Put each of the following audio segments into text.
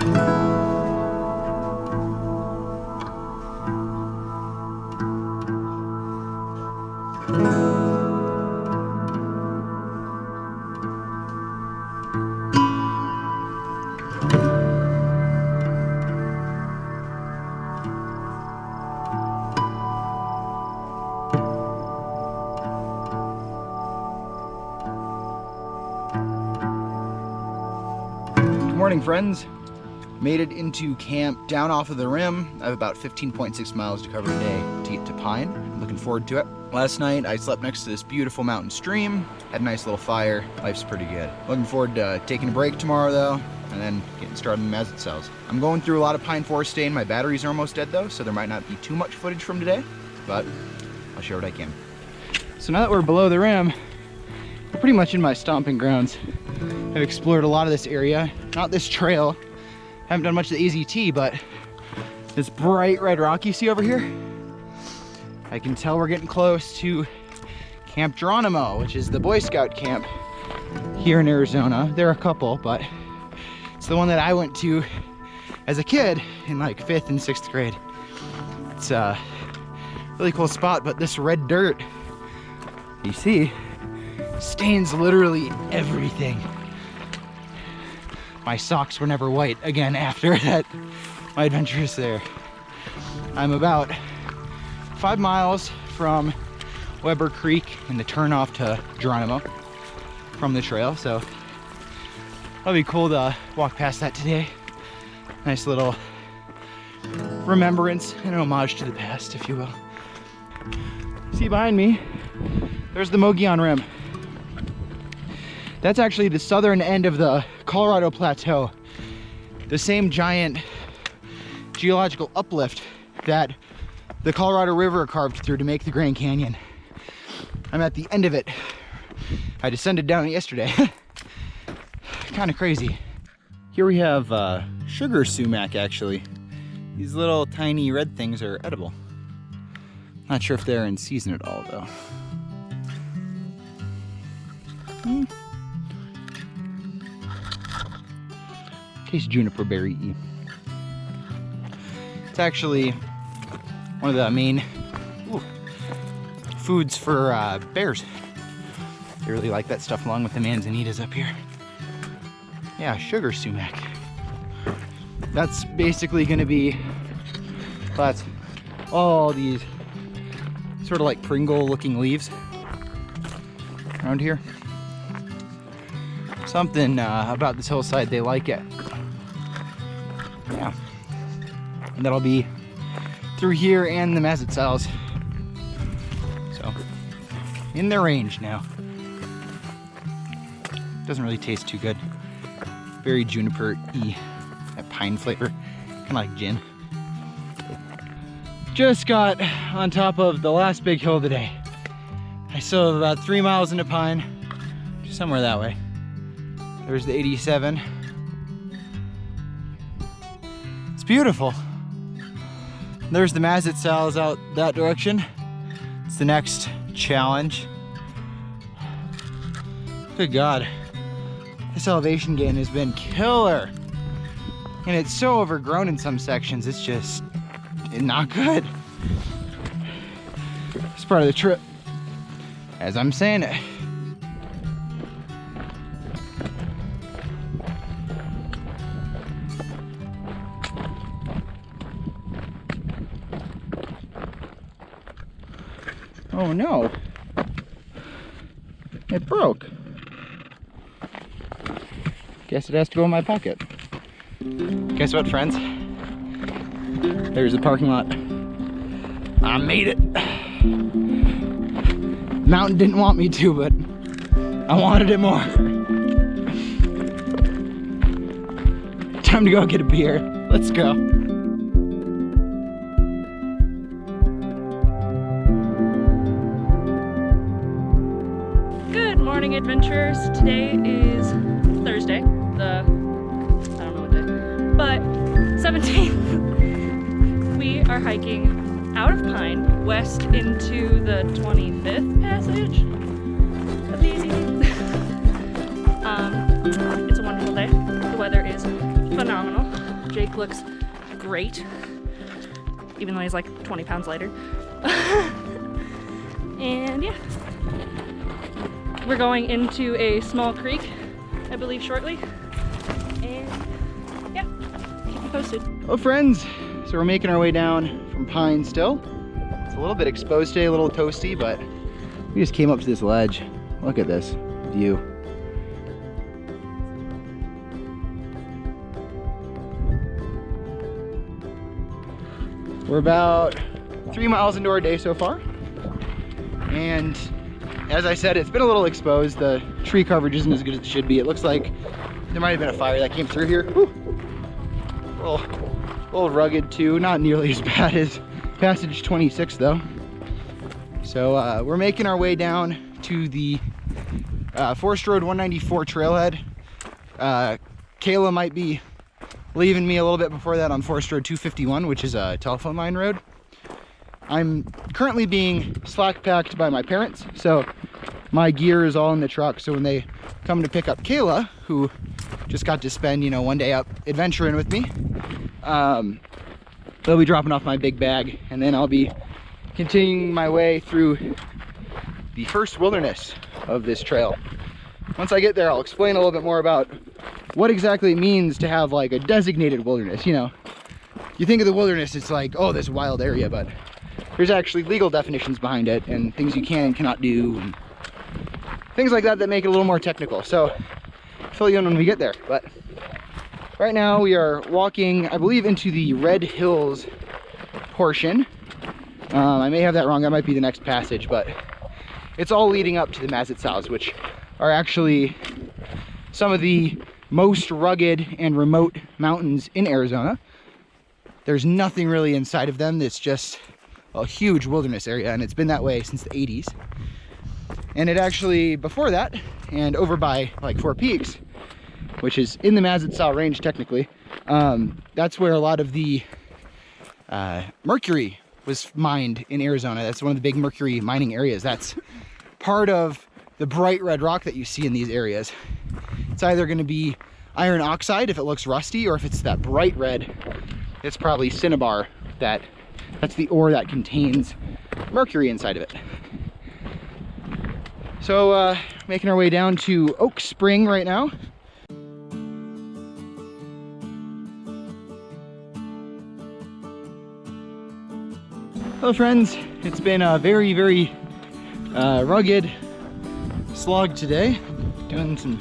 Good morning, friends. Made it into camp down off of the rim. I have about 15.6 miles to cover today to get to Pine. I'm looking forward to it. Last night I slept next to this beautiful mountain stream, had a nice little fire. Life's pretty good. Looking forward to taking a break tomorrow though, and then getting started in the Mazatzals. I'm going through a lot of pine forest today and my batteries are almost dead though, so there might not be too much footage from today, but I'll share what I can. So now that we're below the rim, we're pretty much in my stomping grounds. I've explored a lot of this area, not this trail. Haven't done much of the AZT, but this bright red rock you see over here, I can tell we're getting close to Camp Geronimo, which is the Boy Scout camp here in Arizona. There are a couple, but it's the one that I went to as a kid in like 5th and 6th grade. It's a really cool spot, but this red dirt, you see, stains literally everything. My socks were never white again after that, my adventures there. I'm about 5 miles from Weber Creek and the turnoff to Geronimo from the trail, so that'll be cool to walk past that today. Nice little remembrance and an homage to the past, if you will. See behind me, there's the Mogollon Rim. That's actually the southern end of the Colorado Plateau. The same giant geological uplift that the Colorado River carved through to make the Grand Canyon. I'm at the end of it. I descended down it yesterday. Kind of crazy. Here we have sugar sumac actually. These little tiny red things are edible. Not sure if they're in season at all though. Tastes juniper berry-y. It's actually one of the main foods for bears. They really like that stuff along with the manzanitas up here. Yeah, sugar sumac. That's basically gonna be, that's all these sort of like Pringle looking leaves around here. Something about this hillside, they like it. Yeah, and that'll be through here and the Mazatzals. So, in their range now. Doesn't really taste too good. Very juniper-y, that pine flavor, kind of like gin. Just got on top of the last big hill today. I still have about 3 miles into Pine, just somewhere that way. There's the 87. It's beautiful. There's the Mazatzals out that direction. It's the next challenge. Good God. This elevation gain has been killer. And it's so overgrown in some sections, it's just not good. It's part of the trip, as I'm saying it. Oh no, it broke. Guess it has to go in my pocket. Guess what, friends? There's the parking lot. I made it. Mountain didn't want me to, but I wanted it more. Time to go get a beer. Let's go. Good morning, adventurers. Today is Thursday, I don't know what day, but 17th. We are hiking out of Pine west into the 25th passage of the AZT. It's a wonderful day. The weather is phenomenal. Jake looks great, even though he's like 20 pounds lighter. And yeah, we're going into a small creek, I believe, shortly. And yeah, keep you posted. Hello friends, so we're making our way down from Pine still. It's a little bit exposed today, a little toasty, but we just came up to this ledge. Look at this view. We're about 3 miles into our day so far. And as I said, it's been a little exposed. The tree coverage isn't as good as it should be. It looks like there might have been a fire that came through here. Whew. A little rugged too, not nearly as bad as Passage 26 though. So we're making our way down to the Forest Road 194 trailhead. Kayla might be leaving me a little bit before that on Forest Road 251, which is a telephone line road. I'm currently being slack packed by my parents, so my gear is all in the truck. So when they come to pick up Kayla, who just got to spend, you know, one day up adventuring with me, they'll be dropping off my big bag, and then I'll be continuing my way through the first wilderness of this trail. Once I get there, I'll explain a little bit more about what exactly it means to have like a designated wilderness. You know, you think of the wilderness, it's like, oh, this wild area, but there's actually legal definitions behind it and things you can and cannot do and things like that that make it a little more technical. So I'll fill you in when we get there. But right now we are walking, I believe, into the Red Hills portion. I may have that wrong, that might be the next passage, but it's all leading up to the Mazatzals, which are actually some of the most rugged and remote mountains in Arizona. There's nothing really inside of them. It's just a huge wilderness area, and it's been that way since the 80s. And it actually, before that, and over by like Four Peaks, which is in the Mazatzal range technically, that's where a lot of the mercury was mined in Arizona. That's one of the big mercury mining areas. That's part of the bright red rock that you see in these areas. It's either going to be iron oxide if it looks rusty, or if it's that bright red, it's probably cinnabar. That's the ore that contains mercury inside of it. So making our way down to Oak Spring right now. Hello friends, it's been a very, very rugged slog today. Doing some,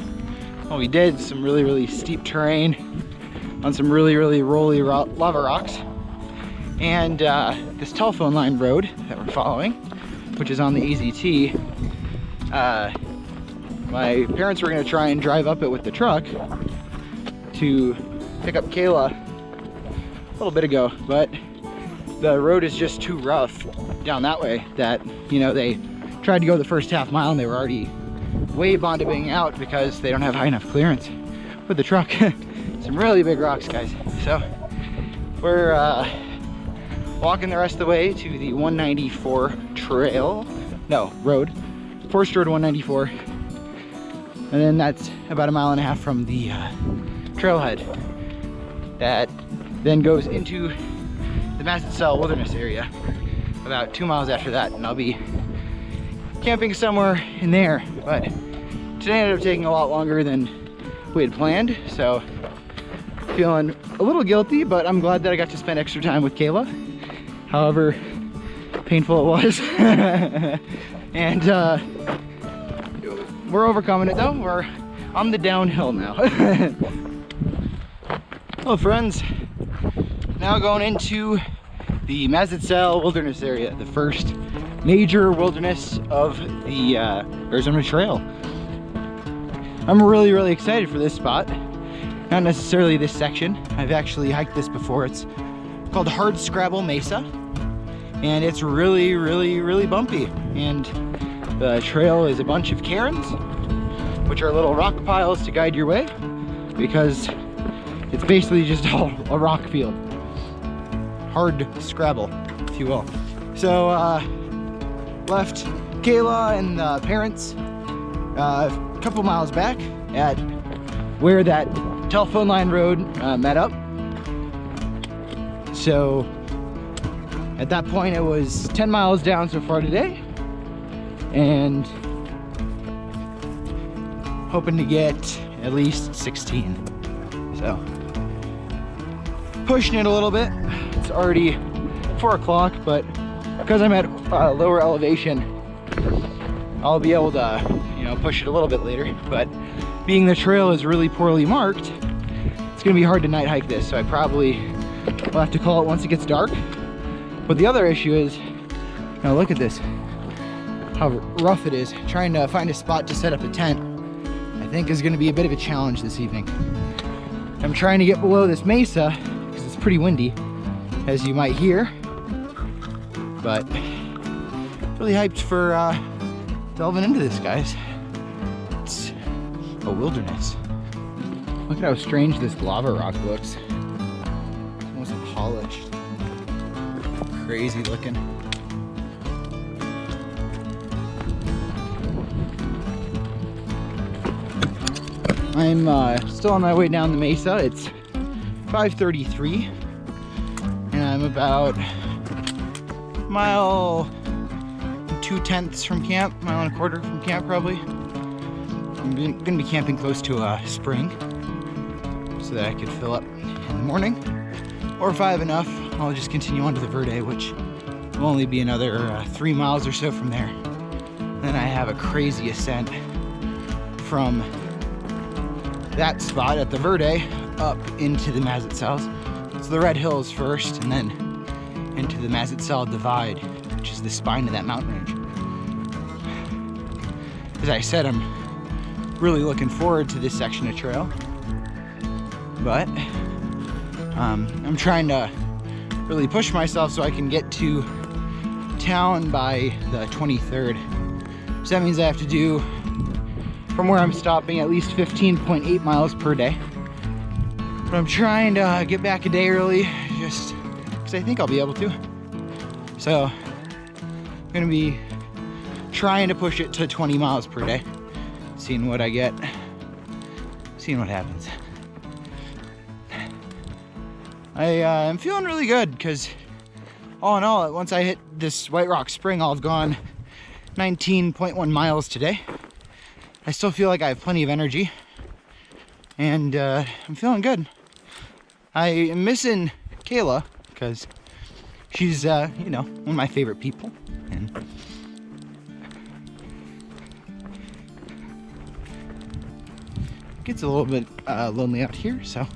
well, we did some really, really steep terrain on some really, really rolly lava rocks. And this telephone line road that we're following, which is on the AZT, my parents were gonna try and drive up it with the truck to pick up Kayla a little bit ago, but the road is just too rough down that way that, you know, they tried to go the first half mile and they were already way bonding out because they don't have high enough clearance with the truck. Some really big rocks, guys. So we're walking the rest of the way to the 194 road, Forest Road 194, and then that's about 1.5 miles from the trailhead that then goes into the Mazatzal wilderness area about 2 miles after that, and I'll be camping somewhere in there. But today ended up taking a lot longer than we had planned, so feeling a little guilty, but I'm glad that I got to spend extra time with Kayla, however painful it was. And we're overcoming it though. We're on the downhill now. Hello friends, now going into the Mazatzal wilderness area, the first major wilderness of the Arizona Trail. I'm really, really excited for this spot. Not necessarily this section. I've actually hiked this before. It's called Hard Scrabble Mesa, and it's really, really, really bumpy. And the trail is a bunch of cairns, which are little rock piles to guide your way, because it's basically just all a rock field. Hard Scrabble, if you will. So left Kayla and the parents a couple miles back at where that telephone line road met up, So at that point, it was 10 miles down so far today, and hoping to get at least 16. So pushing it a little bit. It's already 4 o'clock, but because I'm at lower elevation, I'll be able to, you know, push it a little bit later. But being the trail is really poorly marked, it's gonna be hard to night hike this, so I probably will have to call it once it gets dark. But the other issue is, now look at this, how rough it is. Trying to find a spot to set up a tent, I think, is gonna be a bit of a challenge this evening. I'm trying to get below this mesa because it's pretty windy, as you might hear. But really hyped for delving into this, guys. It's a wilderness. Look at how strange this lava rock looks. It's almost polished. Crazy looking. I'm still on my way down the mesa. It's 5:33 and I'm about mile and 2/10 from camp, mile and a quarter from camp probably. I'm gonna be camping close to a spring so that I could fill up in the morning, or if I have enough, I'll just continue on to the Verde, which will only be another 3 miles or so from there. Then I have a crazy ascent from that spot at the Verde up into the Mazatzal. So the Red Hills first, and then into the Mazatzal Divide, which is the spine of that mountain range. As I said, I'm really looking forward to this section of trail, but I'm trying to really push myself so I can get to town by the 23rd. So that means I have to do, from where I'm stopping, at least 15.8 miles per day. But I'm trying to get back a day early, just because I think I'll be able to. So I'm gonna be trying to push it to 20 miles per day, seeing what I get, seeing what happens. I'm feeling really good because all in all, once I hit this White Rock Spring, I'll have gone 19.1 miles today. I still feel like I have plenty of energy, and I'm feeling good. I am missing Kayla because she's, you know, one of my favorite people, and it gets a little bit lonely out here, so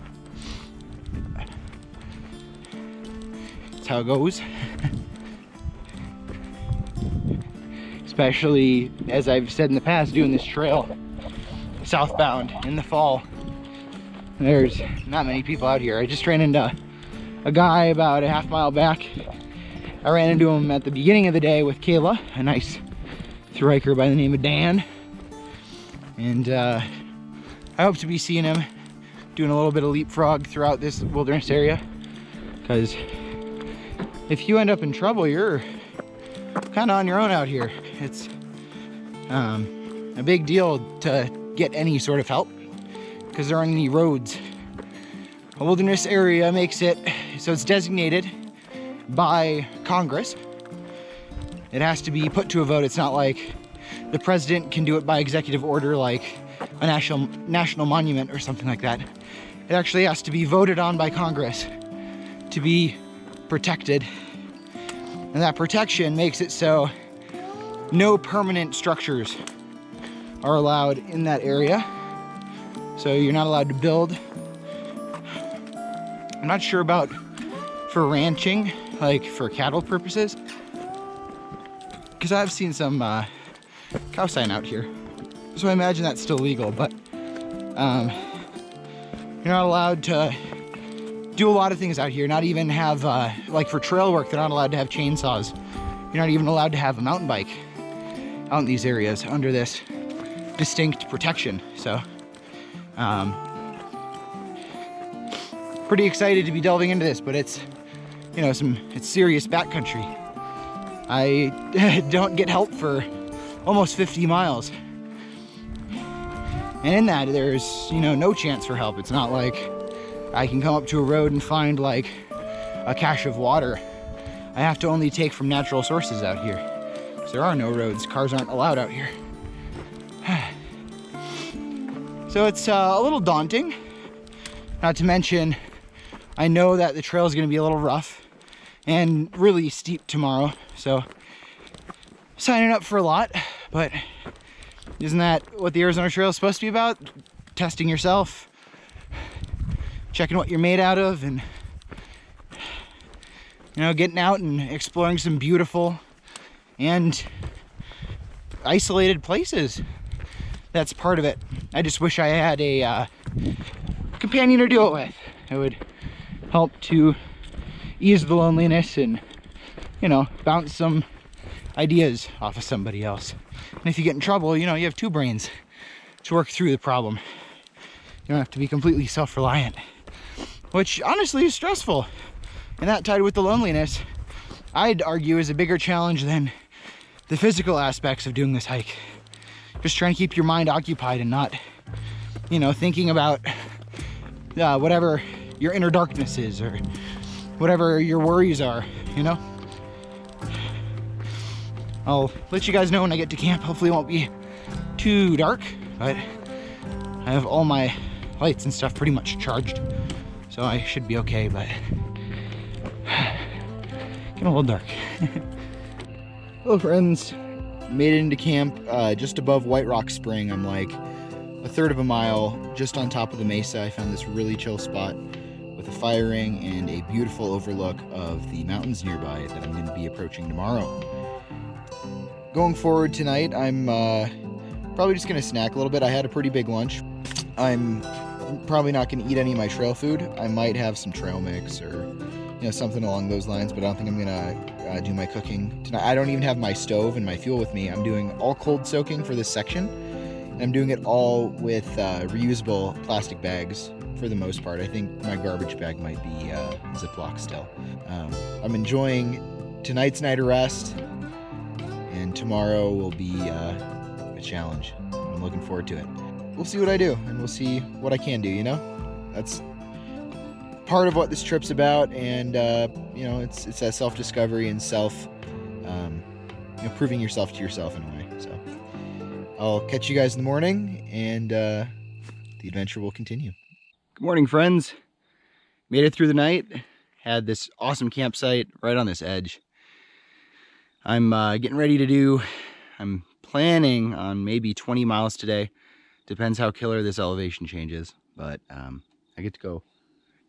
that's how it goes. Especially, as I've said in the past, doing this trail southbound in the fall. There's not many people out here. I just ran into a guy about a half mile back. I ran into him at the beginning of the day with Kayla, a nice thru hiker by the name of Dan. And I hope to be seeing him doing a little bit of leapfrog throughout this wilderness area. Because if you end up in trouble, you're kind of on your own out here. It's a big deal to get any sort of help because there aren't any roads. A wilderness area makes it so it's designated by Congress. It has to be put to a vote. It's not like the president can do it by executive order like a national monument or something like that. It actually has to be voted on by Congress to be protected. And that protection makes it so no permanent structures are allowed in that area. So you're not allowed to build. I'm not sure about for ranching, like for cattle purposes, because I've seen some cow sign out here. So I imagine that's still legal, but you're not allowed to do a lot of things out here. Not even have, like for trail work, they're not allowed to have chainsaws. You're not even allowed to have a mountain bike out in these areas under this distinct protection. So, pretty excited to be delving into this, but it's, you know, it's serious backcountry. I don't get help for almost 50 miles. And in that, there's, you know, no chance for help. It's not like I can come up to a road and find like a cache of water I have to only take from natural sources out here. So there are no roads, cars aren't allowed out here. So it's a little daunting, not to mention I know that the trail is going to be a little rough and really steep tomorrow, so signing up for a lot. But isn't that what the Arizona Trail is supposed to be about? Testing yourself, checking what you're made out of, and you know, getting out and exploring some beautiful and isolated places. That's part of it. I just wish I had a companion to do it with. It would help to ease the loneliness and, you know, bounce some ideas off of somebody else. And if you get in trouble, you know, you have two brains to work through the problem. You don't have to be completely self-reliant, which honestly is stressful. And that, tied with the loneliness, I'd argue is a bigger challenge than the physical aspects of doing this hike. Just trying to keep your mind occupied and not, you know, thinking about whatever your inner darkness is or whatever your worries are, you know? I'll let you guys know when I get to camp. Hopefully it won't be too dark, but I have all my lights and stuff pretty much charged, so I should be okay, but getting a little dark. Hello friends, made it into camp just above White Rock Spring. I'm like a third of a mile just on top of the mesa. I found this really chill spot with a fire ring and a beautiful overlook of the mountains nearby that I'm going to be approaching tomorrow. Going forward tonight, I'm probably just going to snack a little bit. I had a pretty big lunch. I'm probably not going to eat any of my trail food. I might have some trail mix or, you know, something along those lines, but I don't think I'm going to do my cooking tonight. I don't even have my stove and my fuel with me. I'm doing all cold soaking for this section, and I'm doing it all with reusable plastic bags for the most part. I think my garbage bag might be Ziploc still. I'm enjoying tonight's night of rest, and tomorrow will be a challenge. I'm looking forward to it. We'll see what I do, and we'll see what I can do, you know? That's part of what this trip's about, and you know, it's that self-discovery and self, you know, proving yourself to yourself in a way. So I'll catch you guys in the morning, and the adventure will continue. Good morning, friends. Made it through the night. Had this awesome campsite right on this edge. I'm getting ready to do, I'm planning on maybe 20 miles today. Depends how killer this elevation changes, but I get to go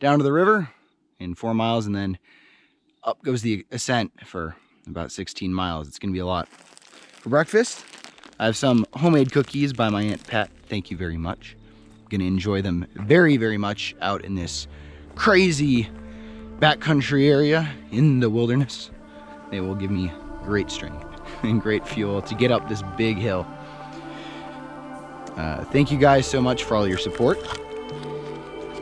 down to the river in 4 miles, and then up goes the ascent for about 16 miles. It's gonna be a lot. For breakfast, I have some homemade cookies by my Aunt Pat. Thank you very much. I'm gonna enjoy them very, very much out in this crazy backcountry area in the wilderness. They will give me great strength and great fuel to get up this big hill. Thank you guys so much for all your support,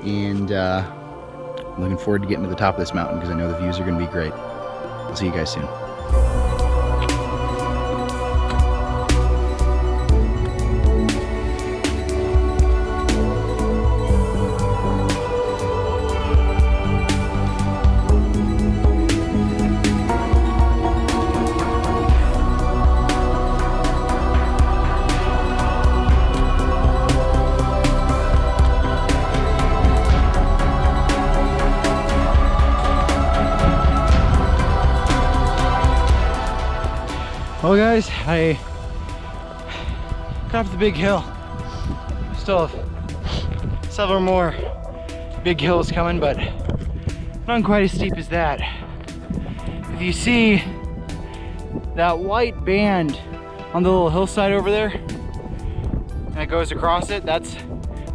and I'm looking forward to getting to the top of this mountain because I know the views are going to be great. I'll see you guys soon. Well guys, I got up the big hill. Still have several more big hills coming, but not quite as steep as that. If you see that white band on the little hillside over there, and it goes across it, that's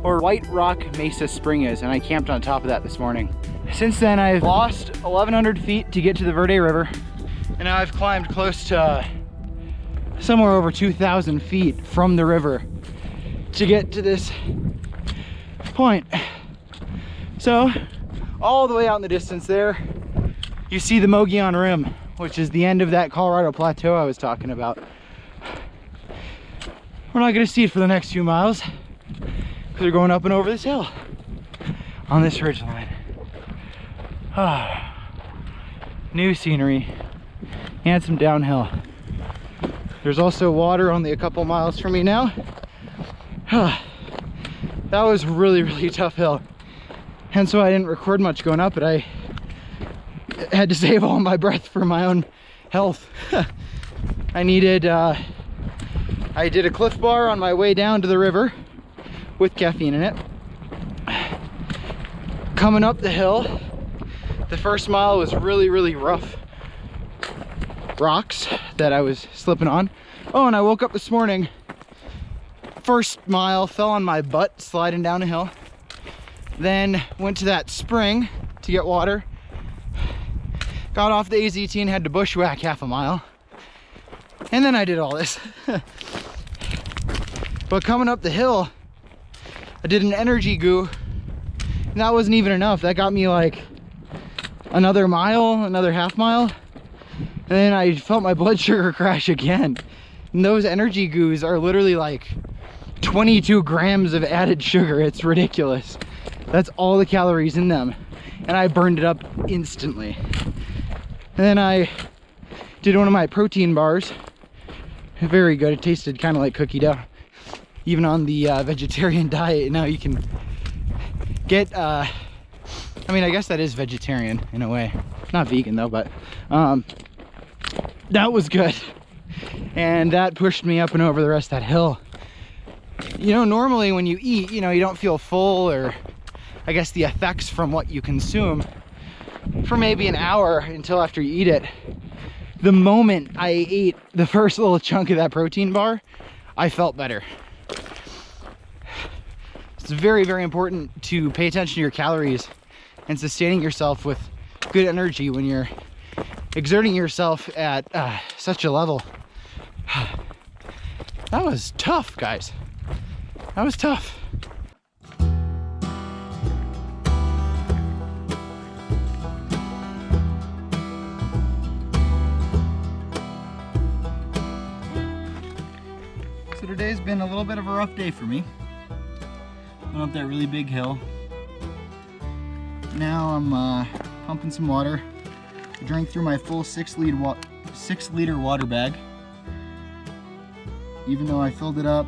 where White Rock Mesa Spring is, and I camped on top of that this morning. Since then, I've lost 1,100 feet to get to the Verde River, and now I've climbed close to somewhere over 2,000 feet from the river to get to this point. So all the way out in the distance there, you see the Mogollon Rim, which is the end of that Colorado plateau I was talking about. We're not going to see it for the next few miles because we're going up and over this hill on this ridge line. new scenery, and some downhill. There's also water only a couple miles from me now. That was really, really tough hill. Hence why I didn't record much going up, but I had to save all my breath for my own health. I did a Cliff Bar on my way down to the river with caffeine in it. Coming up the hill, the first mile was really, really rough rocks that I was slipping on. Oh, and I woke up this morning, first mile, fell on my butt sliding down a hill. Then went to that spring to get water. Got off the AZT and had to bushwhack half a mile. And then I did all this. But coming up the hill, I did an energy goo. And that wasn't even enough. That got me like another mile, another half mile. And then I felt my blood sugar crash again. And those energy goos are literally like 22 grams of added sugar. It's ridiculous. That's all the calories in them. And I burned it up instantly. And then I did one of my protein bars. Very good. It tasted kind of like cookie dough. Even on the vegetarian diet, now you can get, I mean, I guess that is vegetarian in a way. Not vegan though, but that was good. And that pushed me up and over the rest of that hill. You know, normally when you eat, you know, you don't feel full, or I guess the effects from what you consume for maybe an hour until after you eat it. The moment I ate the first little chunk of that protein bar, I felt better. It's very, very important to pay attention to your calories and sustaining yourself with good energy when you're exerting yourself at such a level. That was tough, guys. That was tough. So today's been a little bit of a rough day for me. Went up that really big hill. Now I'm pumping some water. I drank through my full 6-liter water bag. Even though I filled it up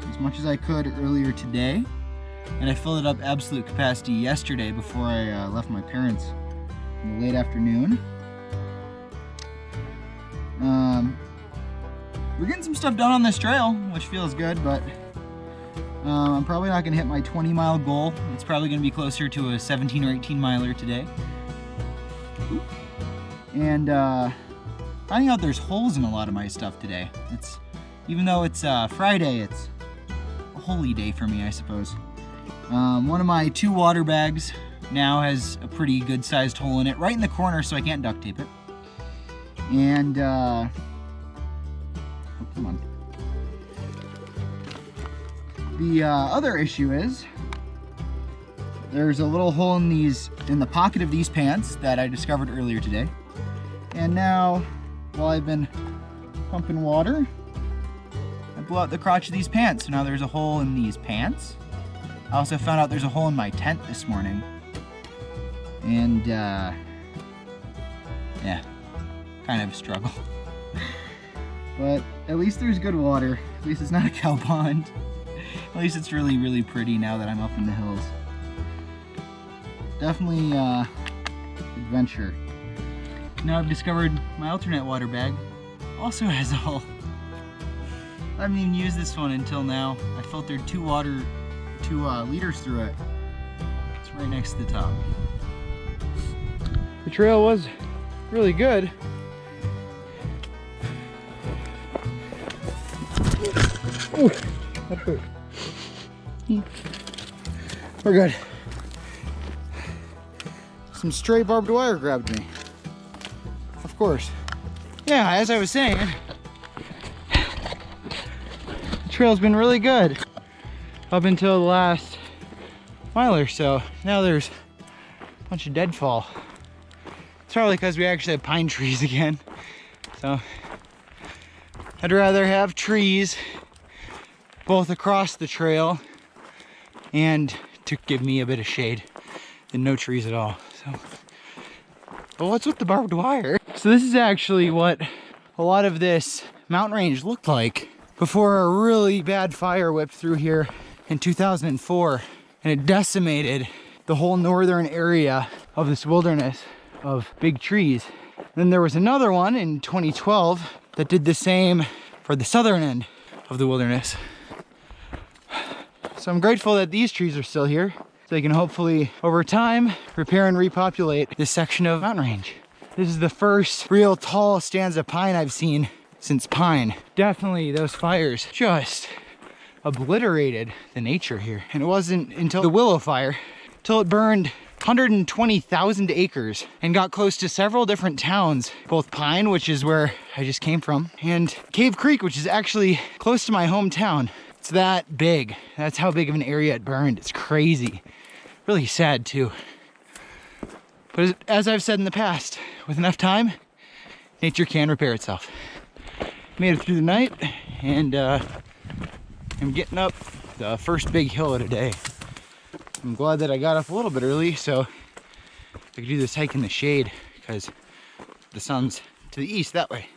as much as I could earlier today. And I filled it up absolute capacity yesterday before I left my parents in the late afternoon. We're getting some stuff done on this trail, which feels good, but I'm probably not gonna hit my 20-mile goal. It's probably gonna be closer to a 17 or 18 miler today. And finding out there's holes in a lot of my stuff today. Even though it's Friday, it's a holy day for me, I suppose. One of my 2 water bags now has a pretty good sized hole in it, right in the corner, so I can't duct tape it. And oh, come on. The other issue is there's a little hole in the pocket of these pants that I discovered earlier today. And now, while I've been pumping water, I blew out the crotch of these pants. So now there's a hole in these pants. I also found out there's a hole in my tent this morning. And yeah, kind of a struggle. But at least there's good water. At least it's not a cow pond. At least it's really, really pretty now that I'm up in the hills. Definitely adventure. Now I've discovered my alternate water bag also has a hole. I haven't even used this one until now. I filtered 2 liters through it. It's right next to the top. The trail was really good. Ooh, that hurt. We're good. Some stray barbed wire grabbed me. Of course. Yeah, as I was saying, the trail's been really good up until the last mile or so. Now there's a bunch of deadfall. It's probably because we actually have pine trees again. So I'd rather have trees both across the trail and to give me a bit of shade than no trees at all. So But what's with the barbed wire? So this is actually what a lot of this mountain range looked like before a really bad fire whipped through here in 2004, and it decimated the whole northern area of this wilderness of big trees. Then there was another one in 2012 that did the same for the southern end of the wilderness. So I'm grateful that these trees are still here, so they can hopefully, over time, repair and repopulate this section of mountain range. This is the first real tall stands of pine I've seen since pine. Definitely those fires just obliterated the nature here. And it wasn't until the willow fire, till it burned 120,000 acres and got close to several different towns, both Pine, which is where I just came from, and Cave Creek, which is actually close to my hometown. It's that big. That's how big of an area it burned. It's crazy. Really sad too. But as I've said in the past, with enough time, nature can repair itself. Made it through the night, and I'm getting up the first big hill of the day. I'm glad that I got up a little bit early so I could do this hike in the shade, because the sun's to the east that way.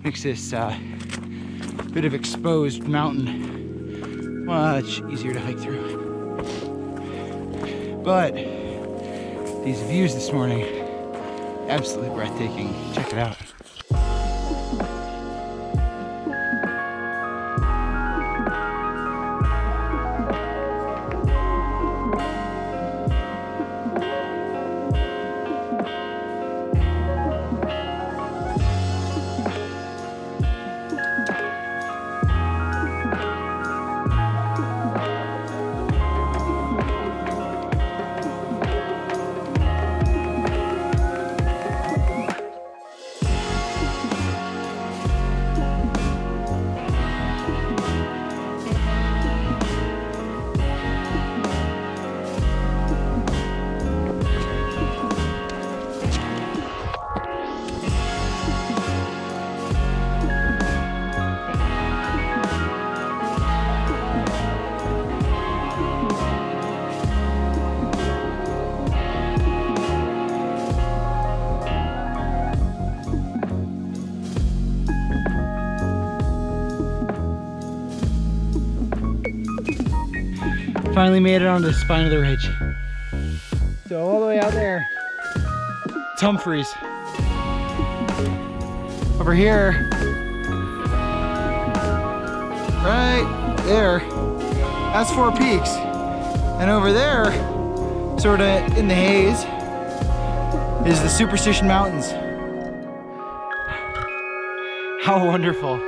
Makes this bit of exposed mountain much easier to hike through. But these views this morning, absolutely breathtaking. Check it out. Finally made it onto the spine of the ridge. So all the way out there, it's Humphreys. Over here, right there, that's Four Peaks. And over there, sort of in the haze, is the Superstition Mountains. How wonderful.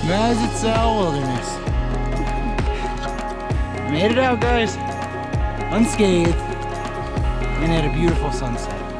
Mazatzal Wilderness. Made it out, guys, unscathed, and had a beautiful sunset.